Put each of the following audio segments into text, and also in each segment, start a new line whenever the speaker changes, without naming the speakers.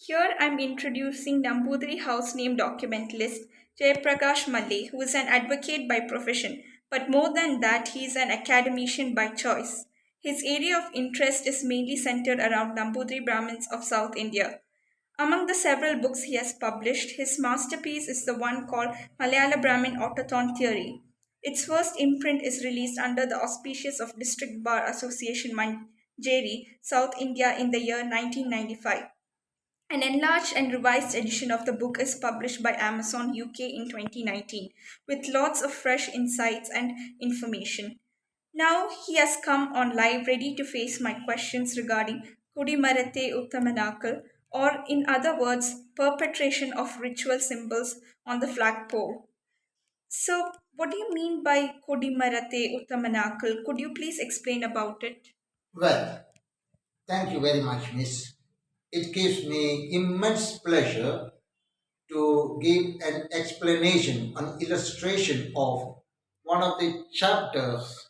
Here I'm introducing Nambudiri house name documentalist Jayaprakash Mallay, who is an advocate by profession, but more than that, he is an academician by choice. His area of interest is mainly centered around Nambudiri Brahmins of South India. Among the several books he has published, his masterpiece is the one called Malayala Brahmin Autothon Theory. Its first imprint is released under the auspices of District Bar Association Manjeri, South India in the year 1995. An enlarged and revised edition of the book is published by Amazon UK in 2019 with lots of fresh insights and information. Now he has come on live ready to face my questions regarding Kudimarate Uttamanakal, or in other words, perpetration of ritual symbols on the flagpole. So, what do you mean by Kudimarate Uttamanakal? Could you please explain about it?
Well, thank you very much, Miss. It gives me immense pleasure to give an explanation, an illustration of one of the chapters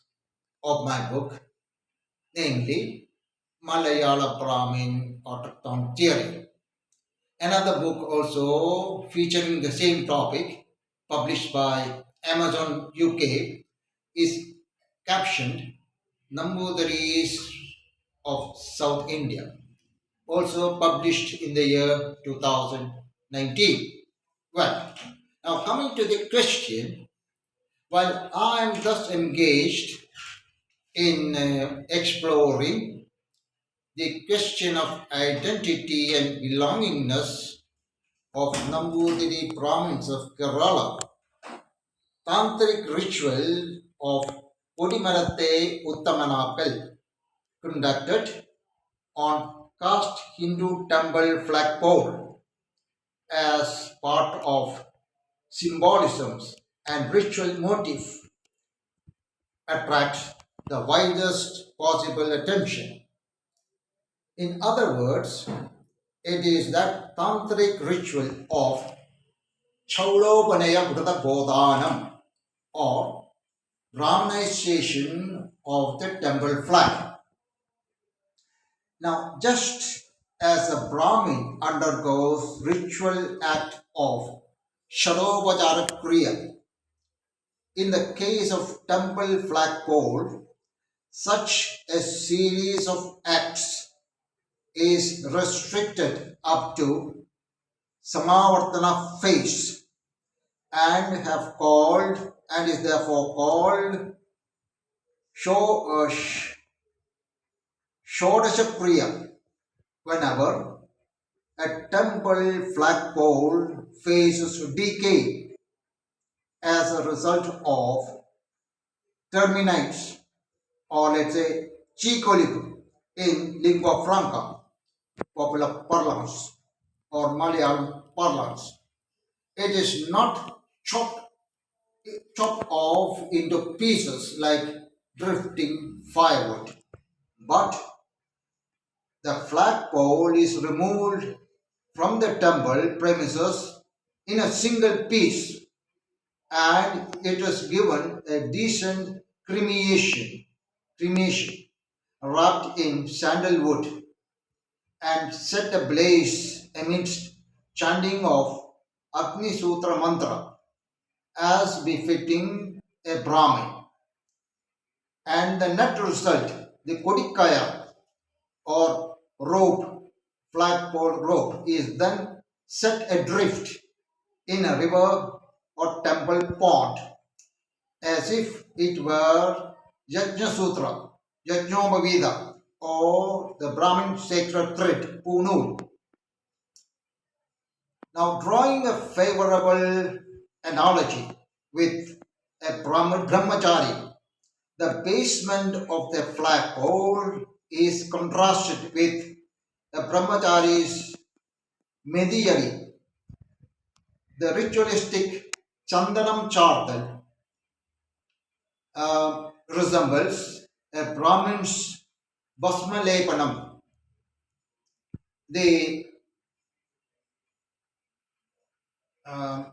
of my book, namely Malayala Brahmin Autochthon Theory. Another book also featuring the same topic, published by Amazon UK, is captioned Nambudaris of South India, also published in the year 2019. Well, now coming to the question, while I am thus engaged in exploring the question of identity and belongingness of Nambudiri province of Kerala, tantric ritual of Podimarate Uttamanakal conducted on cast Hindu temple flagpole as part of symbolisms and ritual motif attracts the widest possible attention. In other words, it is that tantric ritual of Chaulopanaya Vrata Bodhanam, or Brahmanization of the temple flag. Now, just as a Brahmin undergoes ritual act of Shalobajara Kriya, in the case of temple flagpole, such a series of acts is restricted up to Samavartana phase and have called and is therefore called Shodasha Kriya whenever a temple flagpole faces decay as a result of termites, or let's say chicolip in lingua franca, popular parlance or Malayalam parlance. It is not chopped off into pieces like drifting firewood, but the flagpole is removed from the temple premises in a single piece, and it is given a decent cremation wrapped in sandalwood and set ablaze amidst chanting of Agni Sutra mantra as befitting a Brahmin. And the net result, the Kodikaya or rope, flagpole rope, is then set adrift in a river or temple pond as if it were Yajna Sutra, Yajnobhavida, or the Brahmin sacred thread, Punul. Now, drawing a favorable analogy with a brahmachari, the basement of the flagpole is contrasted with the brahmachari's mediyari, the ritualistic chandanam chardal resembles a Brahmin's basmalepanam. The uh,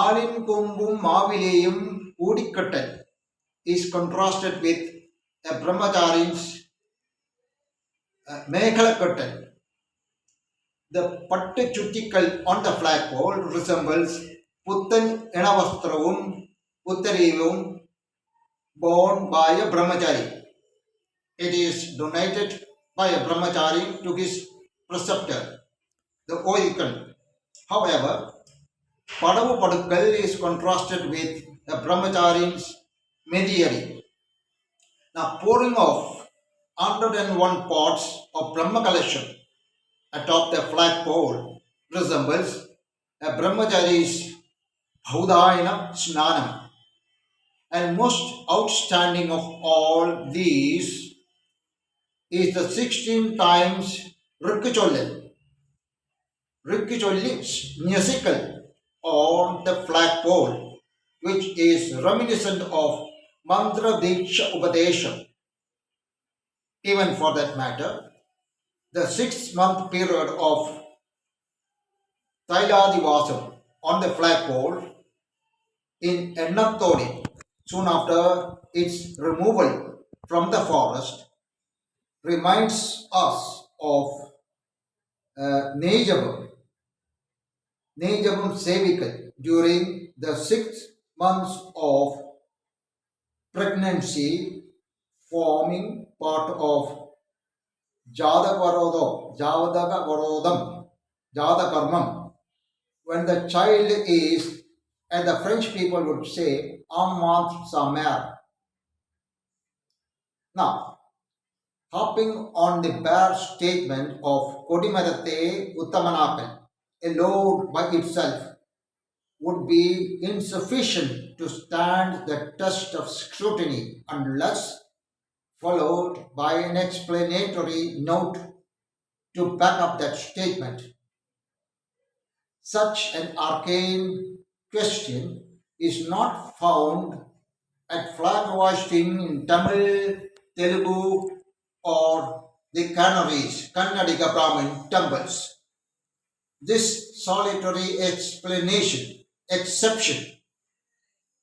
ആലിൻ കൊമ്പും മാവിലെയും കൂടിക്കെട്ടൽ is contrasted with a brahmachari's Meghala curtain. The Pattuchuttikal on the flagpole resembles Puttan Enavastravum Uttarivum born by a brahmachari. It is donated by a brahmachari to his preceptor, the Oikan. However, Padavu Padukkal is contrasted with a brahmachari's Mediyari. Now, pouring off 101 pots of Brahma collection atop the flagpole resembles a brahmachari's Bhaudayana Snanam. And most outstanding of all these is the 16 times Rikkicholle, Rikkicholle musical on the flagpole, which is reminiscent of Mantra Diksha Upadesha. Even for that matter, the 6 month period of Tailadivasam on the flagpole in Ennathodi, soon after its removal from the forest, reminds us of Nejabam, Nejabam Sevikal during the 6 months of pregnancy, forming part of Jadagarodam, Jadakarmam. When the child is, and the French people would say, en month sa mère. Now, hopping on the bare statement of Kodimarate Uttamanapal alone by itself would be insufficient to stand the test of scrutiny unless followed by an explanatory note to back up that statement. Such an arcane question is not found at flag hoisting in Tamil, Telugu, or the Canaries, Kannadiga Brahmin temples. This solitary exception,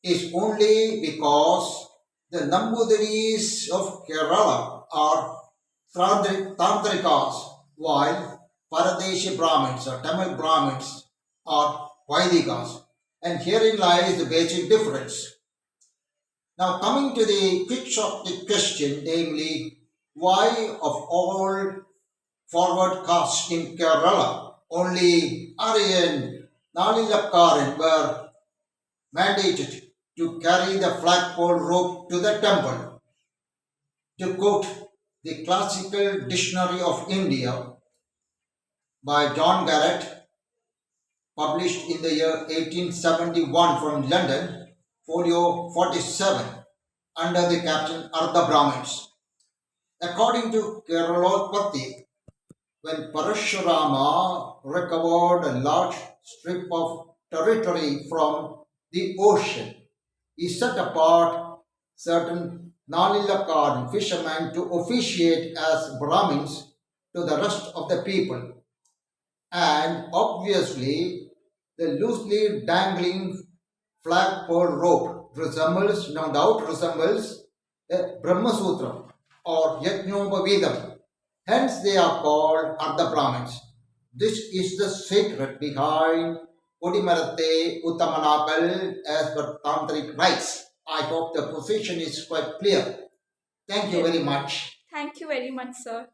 is only because the Nambudiris of Kerala are Tantrikas, while Paradeshi Brahmins or Tamil Brahmins are Vaidikas. And herein lies the basic difference. Now, coming to the crux of the question, namely, why of all forward castes in Kerala, only Aryan Nalilakkaran were mandated to carry the flagpole rope to the temple. To quote the Classical Dictionary of India by John Garrett, published in the year 1871 from London, folio 47, under the caption Ardha Brahmins. According to Keralopati, when Parashurama recovered a large strip of territory from the ocean, he set apart certain Nalilakad fishermen to officiate as Brahmins to the rest of the people. And obviously, the loosely dangling flagpole rope resembles, no doubt, resembles a Brahma Sutra or Yajnopavidam. Hence, they are called Ardha Brahmins. This is the secret behind Kodimarate Uttamanakal as per Tantric rites. I hope the position is quite clear. Thank you
Yes.
very much.
Thank you very much, sir.